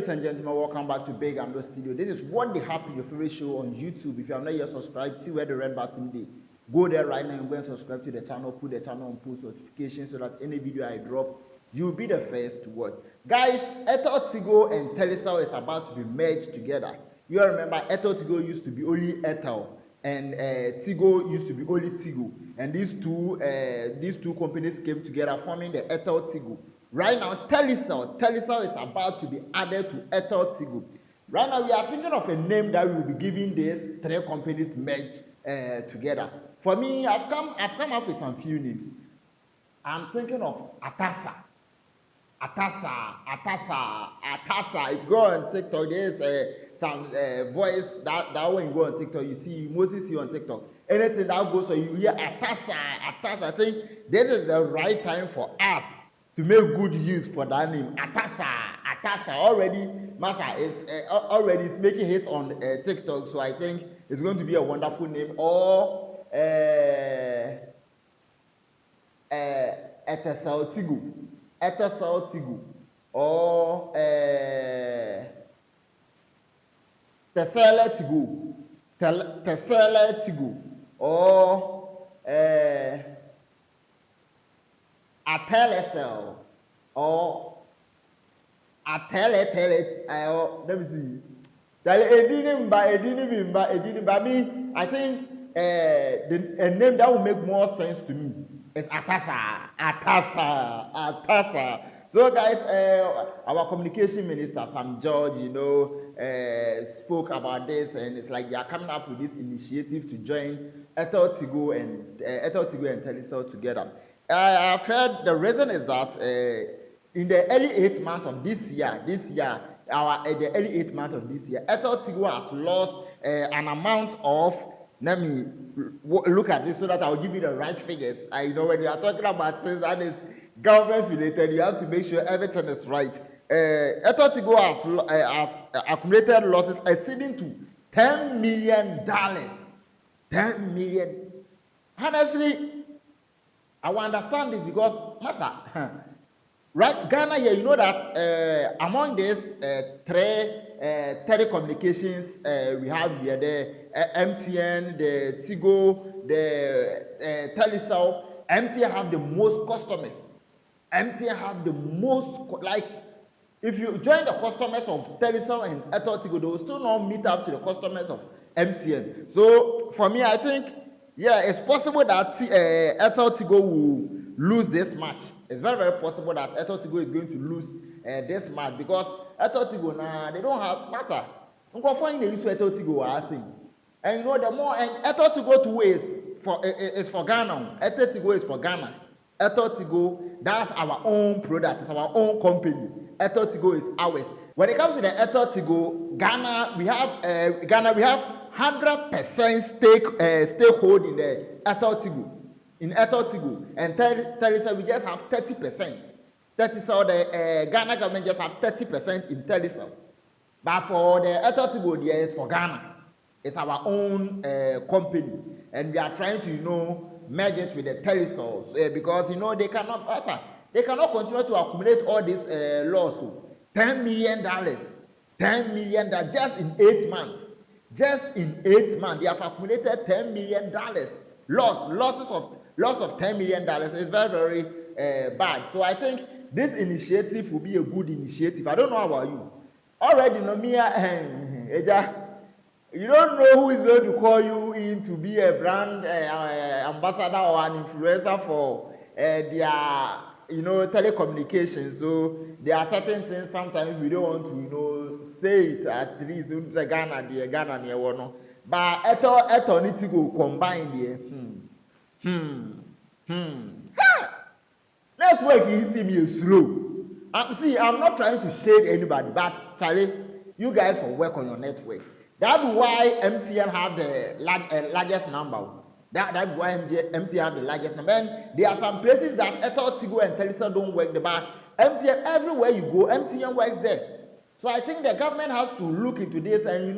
ladies and gentlemen, welcome back to Big Amdo Studio. This is What They Happen, your favorite show on YouTube. If you have not yet subscribed, see where the red button is. Go there right now and go and subscribe to the channel, put the channel on post notifications so that any video I drop, you'll be the first to watch. Guys, Tigo and Telecel is about to be merged together. You all remember Tigo used to be only Etel and Tigo used to be only Tigo. And these two companies came together forming the Tigo. Right now, Telecel is about to be added to Tigo. Right now, we are thinking of a name that we will be giving these three companies merged together. For me, I've come up with some few names. I'm thinking of Atasa. If you go on TikTok, there's some voice that when you go on TikTok, you see, mostly see on TikTok. Anything that goes, so you hear Atasa. I think this is the right time for us to make good use for that name. Atasa. Already, Masa is already is making hits on TikTok, so I think it's going to be a wonderful name. Or Telecel Tigo, or Telecel Tigo, or a Telecel, or a let me see. I think a name that will make more sense to me is Atasa. So guys, our communication minister Sam George, spoke about this, and it's like they are coming up with this initiative to join Tigo and Telecel together. I've heard the reason is that in the early 8 months of this year, the early 8 months of this year, Tigo has lost an amount of. Let me look at this so that I'll give you the right figures. I know when you are talking about things that is government related, you have to make sure everything is right. Tigo has accumulated losses exceeding to $10 million. $10 million. Honestly, I will understand this because, Masa, right, Ghana here, you know that among these three telecommunications we have here, the MTN, the Tigo, the Telecel, MTN have the most customers. MTN have the most, like, if you join the customers of Telecel and Tigo, they will still not meet up to the customers of MTN. So, for me, I think, yeah, it's possible that Tigo will lose this match. It's very, very possible that Tigo is going to lose this match because Tigo now they don't have massa. They use Tigo asking, and you know the more and Tigo to waste for it's for Ghana. Tigo is for Ghana. Tigo, that's our own product. It's our own company. Tigo is ours. When it comes to the Tigo, Ghana we have 100% stakehold in the Tigo. In Tigo, and Telecel we just have 30%. So the Ghana government just have 30% in Telecel. But for the Tigo, there is for Ghana. It's our own company, and we are trying to merge it with the Telecel because they cannot continue to accumulate all these losses. $10 million, $10 million just in 8 months. Just in 8 months, they have accumulated $10 million. Loss of $10 million is very, very bad. So I think this initiative will be a good initiative. I don't know about you. Already, you don't know who is going to call you in to be a brand ambassador or an influencer for their telecommunications. So there are certain things sometimes we don't want to say it at least Ghana near one. But Eto need to go combine there. Network is see me slow. I'm not trying to shade anybody, but Charlie, you guys will work on your network. That's why MTN have the largest number. That's why MTN have the largest number. And there are some places that Tigo and Telecel don't work. But MTN, everywhere you go, MTN works there. So I think the government has to look into this, and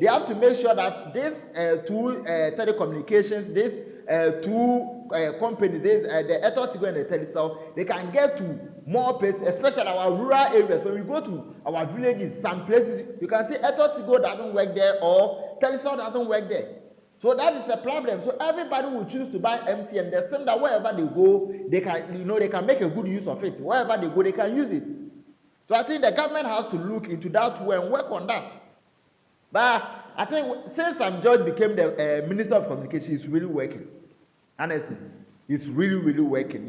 they have to make sure that these two telecommunications, these two companies, the Airtel Tigo and the Telecel, they can get to more places, especially our rural areas. When we go to our villages, some places, you can see Airtel Tigo doesn't work there or Telecel doesn't work there. So that is a problem. So everybody will choose to buy MTN. The same that wherever they go, they can, they can make a good use of it. Wherever they go, they can use it. So I think the government has to look into that way and work on that. But I think since Sam George became the Minister of Communication, it's really working. Honestly, it's really working.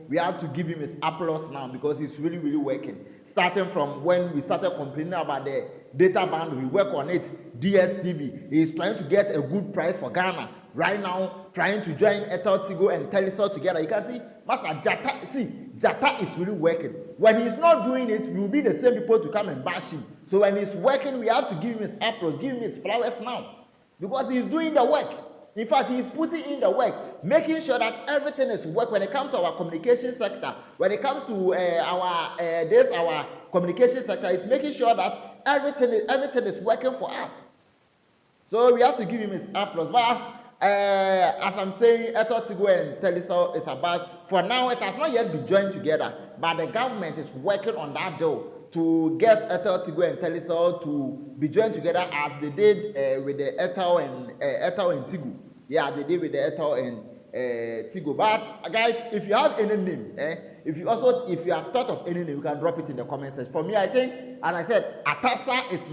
We have to give him his applause now because it's really working. Starting from when we started complaining about the data band, we work on it. DSTV is trying to get a good price for Ghana. Right now, trying to join Airtel Tigo and Telecel together. You can see, Master Jata is really working. When he's not doing it, we will be the same people to come and bash him. So when he's working, we have to give him his applause, give him his flowers now. Because he's doing the work. In fact, he's putting in the work, making sure that everything is work when it comes to our communication sector. When it comes to our communication sector, he's making sure that everything is working for us. So we have to give him his applause. But as I'm saying, Airtel Tigo and Telecel is about, for now, it has not yet been joined together, but the government is working on that deal to get Airtel Tigo and Telecel to be joined together as they did with the Airtel and Tigo. Yeah, they did with the Airtel and Tigo. But guys, if you have any name, if you have thought of any name, you can drop it in the comment section. For me, I think, as I said, Atasa is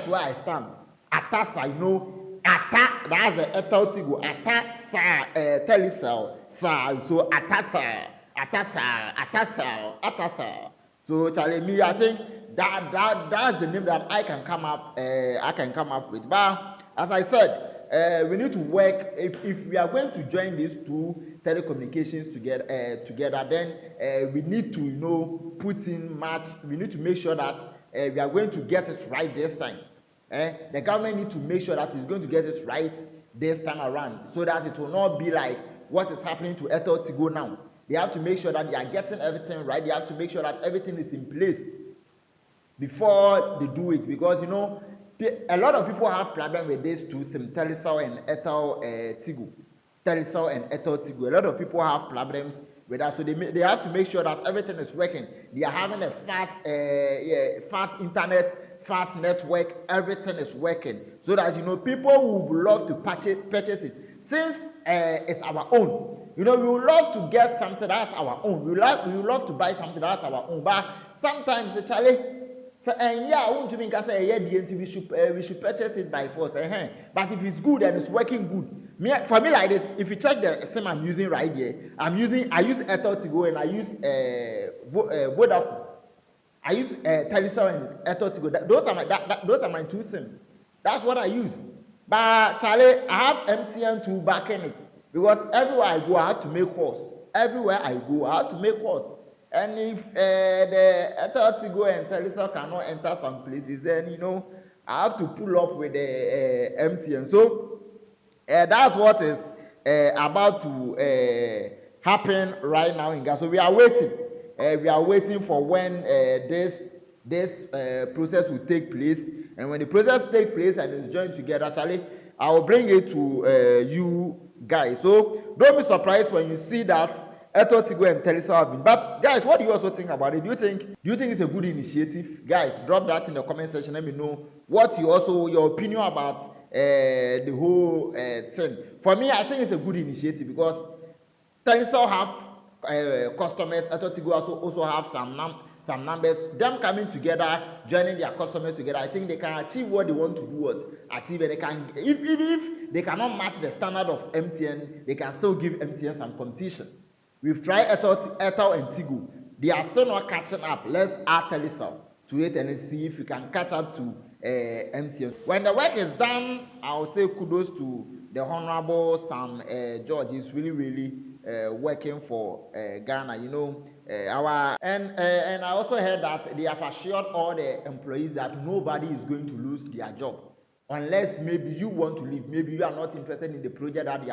where I stand. Atasa, Ata, that's the Airtel Tigo. Atasa, Telecel, so Atasa. So Charlie, me, I think that's the name that I can come up with. But as I said, we need to work. If we are going to join these two telecommunications together, then we need to put in much. We need to make sure that we are going to get it right this time. The government need to make sure that it's going to get it right this time around, so that it will not be like what is happening to Airtel Tigo now. They have to make sure that they are getting everything right. They have to make sure that everything is in place before they do it. Because, a lot of people have problem with these two, Telecel and Airtel Tigo. Telecel and Airtel Tigo. A lot of people have problems with that. So they have to make sure that everything is working. They are having a fast internet, fast network. Everything is working. So that, people would love to purchase it. Since it's our own. We would love to get something that's our own. We would love to buy something that's our own. But sometimes, Charlie, I want to make us say, we should purchase it by force. But if it's good and it's working good, for me like this, if you check the SIM I'm using right here, I use Airtel Tigo and I use Vodafone. I use Telecel and Airtel Tigo. Those are my two SIMs. That's what I use. But Charlie, I have MTN to back in it. Because everywhere I go, I have to make calls. Everywhere I go, I have to make calls. And if the Airtel Tigo and Telecel cannot enter some places, then, I have to pull up with the MTN. So, that's what is about to happen right now in Ghana. So, we are waiting. We are waiting for when this process will take place. And when the process takes place and is joined together, Charlie, I will bring it to you guys. So don't be surprised when you see that Airtel Tigo and Telecel have been. But guys, what do you also think about it? Do you think it's a good initiative? Guys, drop that in the comment section. Let me know what your opinion about the whole thing. For me, I think it's a good initiative because Telecel have customers. Airtel Tigo also have some numbers. Them coming together, joining their customers together, I think they can achieve what they want to do. Achieve, and they can, if they cannot match the standard of MTN, they can still give MTN some competition. We've tried Airtel and Tigo. They are still not catching up. Let's add Telecel to it and see if we can catch up to MTN. When the work is done, I will say kudos to the Honorable Sam George. He's really working for Ghana. And I also heard that they have assured all the employees that nobody is going to lose their job, unless maybe you want to leave. Maybe you are not interested in the project that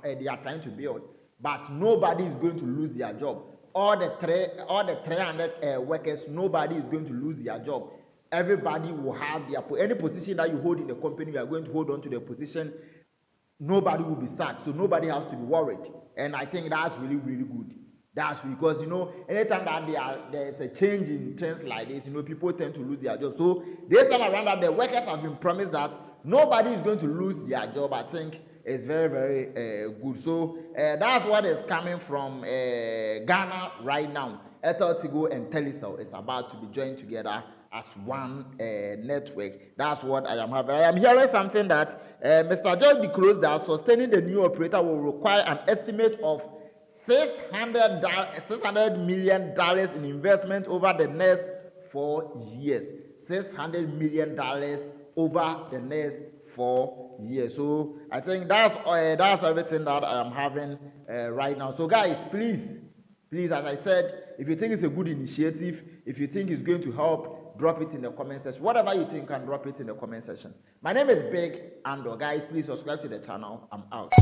they are trying to build. But nobody is going to lose their job. All the 300 workers, nobody is going to lose their job. Everybody will have any position that you hold in the company. You are going to hold on to the position. nobody will be sacked, so nobody has to be worried. And I think that's really, really good. That's because, anytime that there's a change in things like this, people tend to lose their job. So this time around, that the workers have been promised that nobody is going to lose their job. I think it's very, very good. So that's what is coming from Ghana right now. Airtel, Tigo, and Telecel is about to be joined together as one network. That's what I am having. I am hearing something that Mr. George disclosed that sustaining the new operator will require an estimate of $600 million in investment over the next 4 years. $600 million over the next 4 years. So I think that's everything that I am having right now. So guys, please, as I said, if you think it's a good initiative, if you think it's going to help, drop it in the comment section. Whatever you think, can drop it in the comment section. My name is Big Andor. Guys, please subscribe to the channel. I'm out.